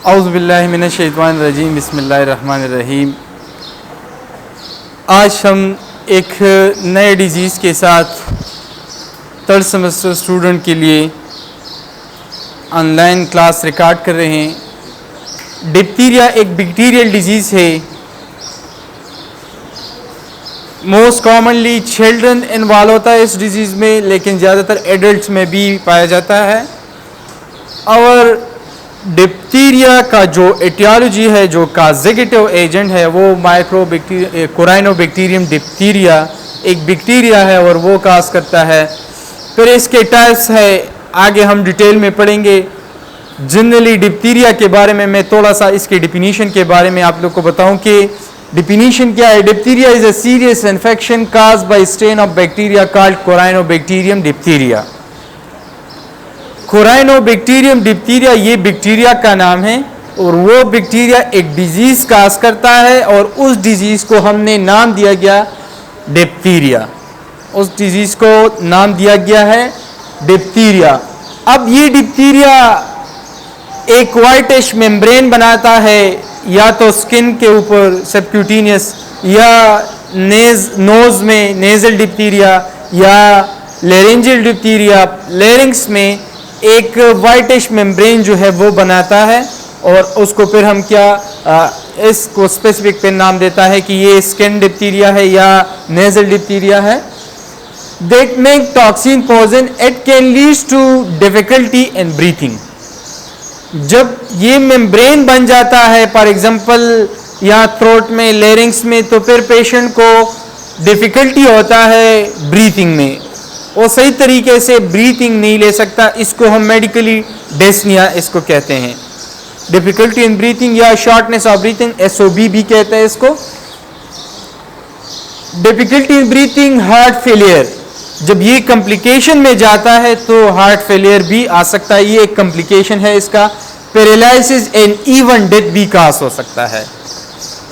औज़ु बिल्लाहि मिनश शैतानिर रजीम बिस्मिल्लाहिर्रहमानिर्रहीम। आज हम एक नए डिजीज़ के साथ थर्ड सेमेस्टर स्टूडेंट के लिए ऑनलाइन क्लास रिकॉर्ड कर रहे हैं। डिप्थीरिया एक बैक्टीरियल डिजीज़ है। मोस्ट कॉमनली चिल्ड्रन इन्वॉल्व होता है इस डिजीज़ में, लेकिन ज़्यादातर एडल्ट्स में भी पाया जाता है। और डिप्थीरिया का जो एटियोलॉजी है, जो काजेगेटिव एजेंट है, वो कोराइनोबैक्टीरियम डिप्थीरिया एक बैक्टीरिया है और वो काज करता है। फिर इसके टाइप्स है, आगे हम डिटेल में पढ़ेंगे। जनरली डिप्थीरिया के बारे में मैं थोड़ा सा इसके डिफिनीशन के बारे में आप लोग को बताऊं कि डिफिनीशन क्या है। Diphtheria is a serious infection caused by strain of bacteria called corynebacterium diphtheria. Corynebacterium diphtheria ये बैक्टीरिया का नाम है और वो बैक्टीरिया एक डिजीज़ काज करता है और उस डिजीज़ को हमने नाम दिया गया डिप्थीरिया। उस डिजीज़ को नाम दिया गया है डिप्थीरिया। अब ये डिप्थीरिया एक वाइटिश मेम्ब्रेन बनाता है, या तो स्किन के ऊपर सबक्यूटेनियस, या नोज में नेजल डिप्थीरिया, या लेरेंजियल डिप्थीरिया लेरिंग्स में एक वाइटिश मेम्ब्रेन जो है वो बनाता है। और उसको फिर हम इसको स्पेसिफिक पे नाम देता है कि ये स्किन डिप्थीरिया है या नेजल डिप्थीरिया है। That make toxin poison, it can lead to difficulty in breathing. जब ये मेम्ब्रेन बन जाता है फॉर एग्जांपल या थ्रोट में, लेरिंग्स में, तो फिर पेशेंट को डिफिकल्टी होता है ब्रीथिंग में, वो सही तरीके से ब्रीथिंग नहीं ले सकता। इसको हम मेडिकली डेस्निया इसको कहते हैं, डिफिकल्टी इन ब्रीथिंग या शॉर्टनेस ऑफ ब्रीथिंग, SOB भी कहते हैं इसको। Difficulty in breathing, heart failure, जब ये कॉम्प्लिकेशन में जाता है तो हार्ट फेलियर भी आ सकता है, ये एक कॉम्प्लिकेशन है इसका। पैरालिसिस एंड इवन डेथ भी काज हो सकता है।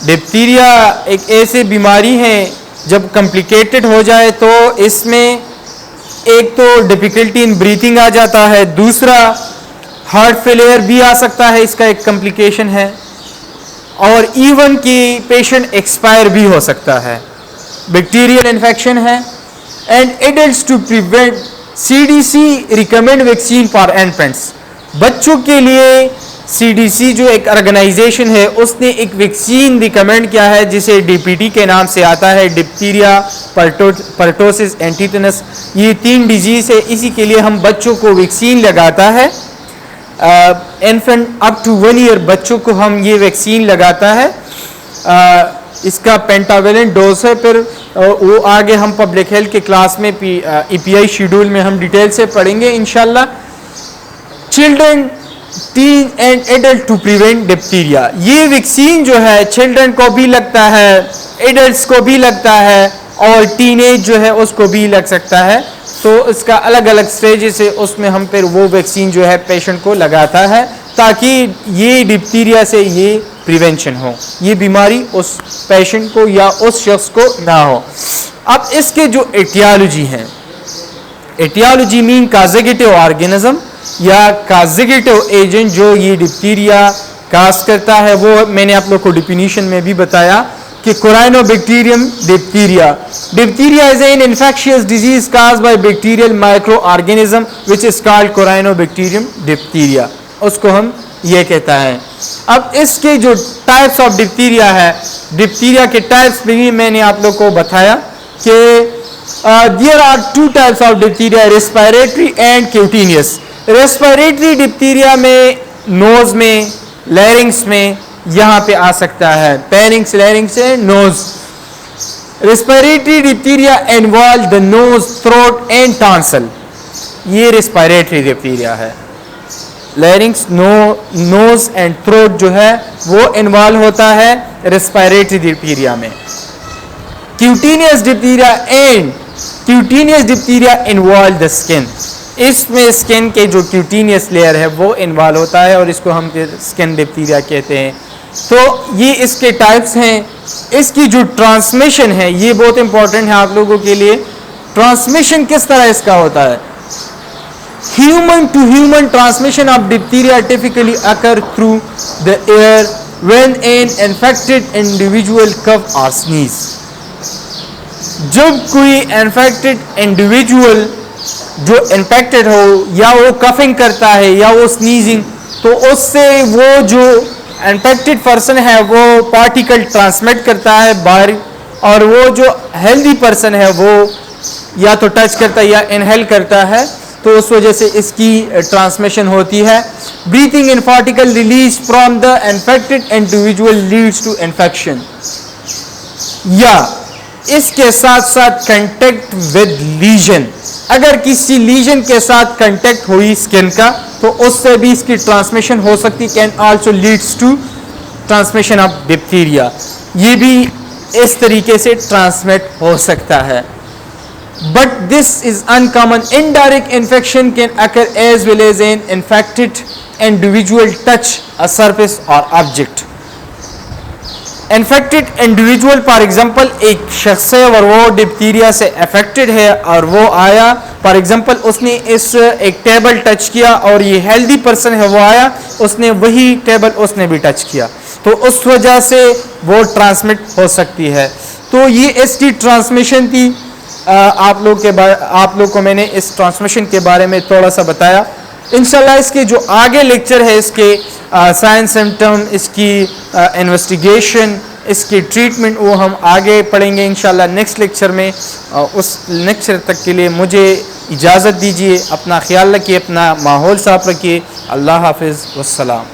डिप्थीरिया एक ऐसी बीमारी है जब कॉम्प्लिकेटेड हो जाए तो इसमें एक तो डिफिकल्टी इन ब्रीथिंग आ जाता है, दूसरा हार्ट फेलियर भी आ सकता है, इसका एक कॉम्प्लिकेशन है, और इवन कि पेशेंट एक्सपायर भी हो सकता है। बैक्टीरियल इन्फेक्शन है। And adults to prevent, CDC recommend vaccine for infants. बच्चों के लिए CDC जो एक ऑर्गेनाइजेशन है उसने एक वैक्सीन रिकमेंड किया है जिसे DPT के नाम से आता है, डिप्थीरिया, पर्टोसिस, एंटीटेनस। ये 3 डिजीज है, इसी के लिए हम बच्चों को वैक्सीन लगाता है। इन्फेंट अप टू 1 ईयर बच्चों को हम ये वैक्सीन लगाता है। इसका पेंटावेलेंट डोज है। फिर वो आगे हम पब्लिक हेल्थ के क्लास में EPI शेड्यूल में हम डिटेल से पढ़ेंगे इंशाल्लाह। Children, teen and adult to prevent diphtheria, ये वैक्सीन जो है चिल्ड्रन को भी लगता है, एडल्ट्स को भी लगता है, और टीनेज जो है उसको भी लग सकता है। तो इसका अलग अलग स्टेजेस है, उसमें हम फिर वो वैक्सीन जो है पेशेंट को लगाता है ताकि ये डिप्थीरिया से ये प्रिवेंशन हो, ये बीमारी उस पेशेंट को या उस शख्स को ना हो। अब इसके जो एटियोलॉजी है, एटियोलॉजी मीन काजेगेटिव ऑर्गेनिज्म या काजेगेटिव एजेंट जो ये डिप्थीरिया काज करता है, वो मैंने आप लोग को डिफिनीशन में भी बताया कि corynebacterium diphtheria. Diphtheria is an infectious disease caused by bacterial microorganism which is called corynebacterium diphtheria, उसको हम ये कहता है। अब इसके जो टाइप्स ऑफ डिप्थीरिया है, डिप्थीरिया के टाइप्स भी मैंने आप लोग को बताया कि there are 2 types of diphtheria, respiratory and cutaneous. Respiratory diphtheria में नोज में, लैरिंग्स में यहाँ पे आ सकता है, पेरिंग्स, लैरिंग्स से nose. Respiratory diphtheria involve the nose, throat and tonsil, ये रेस्पिरेटरी डिप्थीरिया है। लैरिंग्स, नोज एंड थ्रोट जो है वो इन्वॉल्व होता है रेस्पिरेटरी डिप्थीरिया में। Cutaneous diphtheria involve the skin, इसमें स्किन के जो क्यूटेनियस लेयर है वो इन्वॉल्व होता है और इसको हम स्किन डिप्थीरिया कहते हैं। तो ये इसके टाइप्स हैं। इसकी जो ट्रांसमिशन है ये बहुत इंपॉर्टेंट है आप लोगों के लिए। ट्रांसमिशन किस तरह इसका होता है? human to human transmission of diphtheria typically occur through the air when an infected individual cough or sneeze. जब कोई इन्फेक्टेड इंडिविजुअल जो इन्फेक्टेड हो या वो कफिंग करता है या वो स्नीजिंग, तो उससे वो जो इन्फेक्टेड पर्सन है वो पार्टिकल ट्रांसमिट करता है बाहर, और वो जो हेल्दी पर्सन है वो या तो टच करता है या इनहेल करता है, तो उस वजह से इसकी ट्रांसमिशन होती है. Breathing in particle release from the infected individual leads to infection, या इसके साथ साथ कंटेक्ट विद लीजन. अगर किसी लीजन के साथ कंटेक्ट हुई स्किन का तो उससे भी इसकी ट्रांसमिशन हो सकती, can also leads to transmission of diphtheria. ये भी इस तरीके से ट्रांसमिट हो सकता है. But this is uncommon. Indirect infection can occur as well as an infected individual touch a surface or object. Infected individual, for example, एक शख्स है और वो डिप्थीरिया से अफेक्टेड है और वो आया, फॉर एग्जाम्पल उसने इस एक टेबल टच किया और ये हेल्दी पर्सन है, वो आया उसने वही टेबल उसने भी टच किया, तो उस वजह से वो ट्रांसमिट हो सकती है. तो ये इसकी ट्रांसमिशन थी. आप लोग को मैंने इस ट्रांसमिशन के बारे में थोड़ा सा बताया. इंशाल्लाह इसके जो आगे लेक्चर है इसके साइन सिम्टम, इसकी इन्वेस्टिगेशन, इसकी ट्रीटमेंट, वो हम आगे पढ़ेंगे इंशाल्लाह नेक्स्ट लेक्चर में. उस लेक्चर तक के लिए मुझे इजाज़त दीजिए. अपना ख्याल रखिए, अपना माहौल साफ रखिए. अल्लाह हाफिज़, वस्सलाम.